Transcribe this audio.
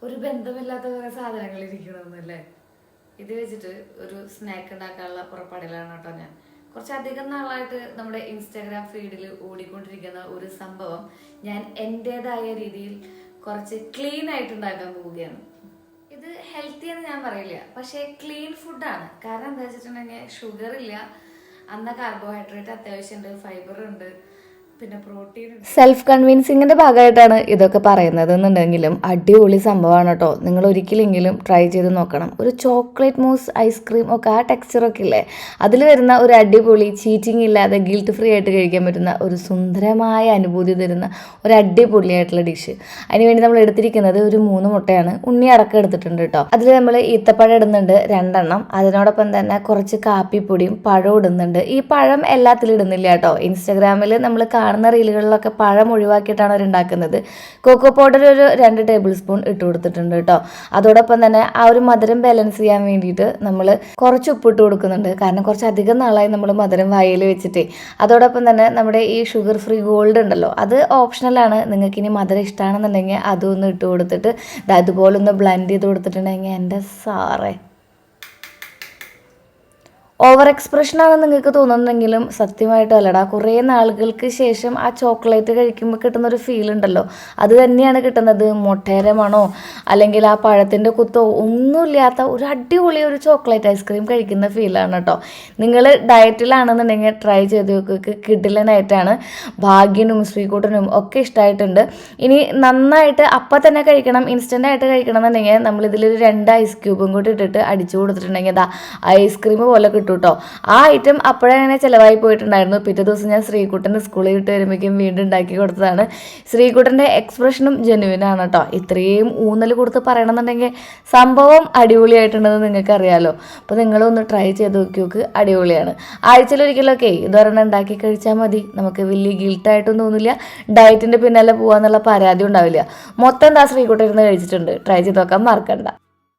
ഒരു ബന്ധമില്ലാത്ത കുറെ സാധനങ്ങൾ ഇരിക്കണമെന്നല്ലേ. ഇത് വെച്ചിട്ട് ഒരു സ്നാക്ക് ഉണ്ടാക്കാനുള്ള പുറപ്പാടിലാണ് കേട്ടോ ഞാൻ. കുറച്ചധികം നാളായിട്ട് നമ്മുടെ ഇൻസ്റ്റാഗ്രാം ഫീഡിൽ ഓടിക്കൊണ്ടിരിക്കുന്ന ഒരു സംഭവം ഞാൻ എൻ്റെതായ രീതിയിൽ കുറച്ച് ക്ലീൻ ആയിട്ട് ഉണ്ടാക്കാൻ പോവുകയാണ്. ഇത് ഹെൽത്തി എന്ന് ഞാൻ പറയില്ല, പക്ഷേ ക്ലീൻ ഫുഡാണ്. കാരണം എന്താ വെച്ചിട്ടുണ്ടെങ്കിൽ ഷുഗർ ഇല്ല, അന്ന കാർബോഹൈഡ്രേറ്റ് അത്യാവശ്യമുണ്ട്, ഫൈബർ ഉണ്ട്, പിന്നെ പ്രോട്ടീൻ. സെൽഫ് കൺവിൻസിങ്ങിന്റെ ഭാഗമായിട്ടാണ് ഇതൊക്കെ പറയുന്നത് എന്നുണ്ടെങ്കിലും അടിപൊളി സംഭവമാണ് കേട്ടോ. നിങ്ങൾ ഒരിക്കലെങ്കിലും ട്രൈ ചെയ്ത് നോക്കണം. ഒരു ചോക്ലേറ്റ് മൂസ് ഐസ്ക്രീം ഒക്കെ ആ ടെക്സ്ചറൊക്കെ ഇല്ലേ, അതിൽ വരുന്ന ഒരു അടിപൊളി ചീറ്റിംഗ് ഇല്ലാതെ ഗിൽട്ട് ഫ്രീ ആയിട്ട് കഴിക്കാൻ പറ്റുന്ന ഒരു സുന്ദരമായ അനുഭൂതി തരുന്ന ഒരു അടിപൊളിയായിട്ടുള്ള ഡിഷ്. അതിനുവേണ്ടി നമ്മൾ എടുത്തിരിക്കുന്നത് ഒരു 3 മുട്ടയാണ്. ഉണ്ണി അടക്കം എടുത്തിട്ടുണ്ട് കേട്ടോ. അതിൽ നമ്മൾ ഈത്തപ്പഴം ഇടുന്നുണ്ട് 2 എണ്ണം. അതിനോടൊപ്പം തന്നെ കുറച്ച് കാപ്പിപ്പൊടിയും പഴവും ഇടുന്നുണ്ട്. ഈ പഴം എല്ലാത്തിലും ഇടുന്നില്ല കേട്ടോ. ഇൻസ്റ്റാഗ്രാമിൽ നമ്മൾ കാണുന്ന റീലുകളിലൊക്കെ പഴം ഒഴിവാക്കിയിട്ടാണ് അവർ ഉണ്ടാക്കുന്നത്. കൊക്കോ പൗഡർ ഒരു 2 ടേബിൾ സ്പൂൺ ഇട്ട് കൊടുത്തിട്ടുണ്ട് കേട്ടോ. അതോടൊപ്പം തന്നെ ആ ഒരു മധുരം ബാലൻസ് ചെയ്യാൻ വേണ്ടിയിട്ട് നമ്മൾ കുറച്ച് ഉപ്പിട്ട് കൊടുക്കുന്നുണ്ട്. കാരണം കുറച്ചധികം നാളായി നമ്മൾ മധുരം വായിൽ വെച്ചിട്ടേ. അതോടൊപ്പം തന്നെ നമ്മുടെ ഈ ഷുഗർ ഫ്രീ ഗോൾഡ് ഉണ്ടല്ലോ, അത് ഓപ്ഷണലാണ്. നിങ്ങൾക്ക് ഇനി മധുരം ഇഷ്ടമാണെന്നുണ്ടെങ്കിൽ അതൊന്ന് ഇട്ട് കൊടുത്തിട്ട് അതുപോലെ ഒന്ന് ബ്ലെൻഡ് ചെയ്ത് കൊടുത്തിട്ടുണ്ടെങ്കിൽ എൻ്റെ സാറേ ഓവർ എക്സ്പ്രഷനാണെന്ന് നിങ്ങൾക്ക് തോന്നുന്നെങ്കിലും സത്യമായിട്ടും അല്ലടാ. കുറേ നാളുകൾക്ക് ശേഷം ആ ചോക്ലേറ്റ് കഴിക്കുമ്പോൾ കിട്ടുന്നൊരു ഫീൽ ഉണ്ടല്ലോ, അത് തന്നെയാണ് കിട്ടുന്നത്. മുട്ടയുടെ മണോ അല്ലെങ്കിൽ ആ പഴത്തിൻ്റെ കുത്തോ ഒന്നുമില്ലാത്ത ഒരു അടിപൊളി ഒരു ചോക്ലേറ്റ് ഐസ്ക്രീം കഴിക്കുന്ന ഫീലാണ് കേട്ടോ. നിങ്ങൾ ഡയറ്റിലാണെന്നുണ്ടെങ്കിൽ ട്രൈ ചെയ്ത് നോക്കുക. കിഡിലനായിട്ടാണ്. ഭാഗ്യനും ശ്രീകുട്ടനും ഒക്കെ ഇഷ്ടമായിട്ടുണ്ട്. ഇനി നന്നായിട്ട് അപ്പം തന്നെ കഴിക്കണം, ഇൻസ്റ്റൻ്റ് ആയിട്ട് കഴിക്കണം എന്നുണ്ടെങ്കിൽ നമ്മളിതിലൊരു 2 ഐസ് ക്യൂബും കൂടി ഇട്ടിട്ട് അടിച്ചു കൊടുത്തിട്ടുണ്ടെങ്കിൽ അതാ ഐസ്ക്രീം പോലെ കിട്ടും കേട്ടോ. ആ ഐറ്റം അപ്പോഴങ്ങനെ ചിലവായി പോയിട്ടുണ്ടായിരുന്നു. പിറ്റേ ദിവസം ഞാൻ ശ്രീകുട്ടൻ്റെ സ്കൂളിൽ വിട്ട് വരുമ്പോഴേക്കും വീണ്ടും ഉണ്ടാക്കി കൊടുത്തതാണ്. ശ്രീകുട്ടൻ്റെ എക്സ്പ്രഷനും ജെനുവിനാണ് കേട്ടോ. ഇത്രയും ഊന്നൽ കൊടുത്ത് പറയണമെന്നുണ്ടെങ്കിൽ സംഭവം അടിപൊളിയായിട്ടുണ്ടെന്ന് നിങ്ങൾക്ക് അറിയാമല്ലോ. അപ്പോൾ നിങ്ങളൊന്ന് ട്രൈ ചെയ്ത് നോക്കി. അടിപൊളിയാണ്. ആഴ്ചയിലൊരിക്കലൊക്കെ ഇതൊരെണ്ണം ഉണ്ടാക്കി കഴിച്ചാൽ മതി. നമുക്ക് വലിയ ഗിൽട്ടായിട്ടൊന്നും തോന്നില്ല. ഡയറ്റിൻ്റെ പിന്നാലെ പോകാന്നുള്ള പരാതി ഉണ്ടാവില്ല. മൊത്തം എന്താ ശ്രീകുട്ടൻ ഇരുന്ന് കഴിച്ചിട്ടുണ്ട്. ട്രൈ ചെയ്ത് നോക്കാൻ മറക്കണ്ട.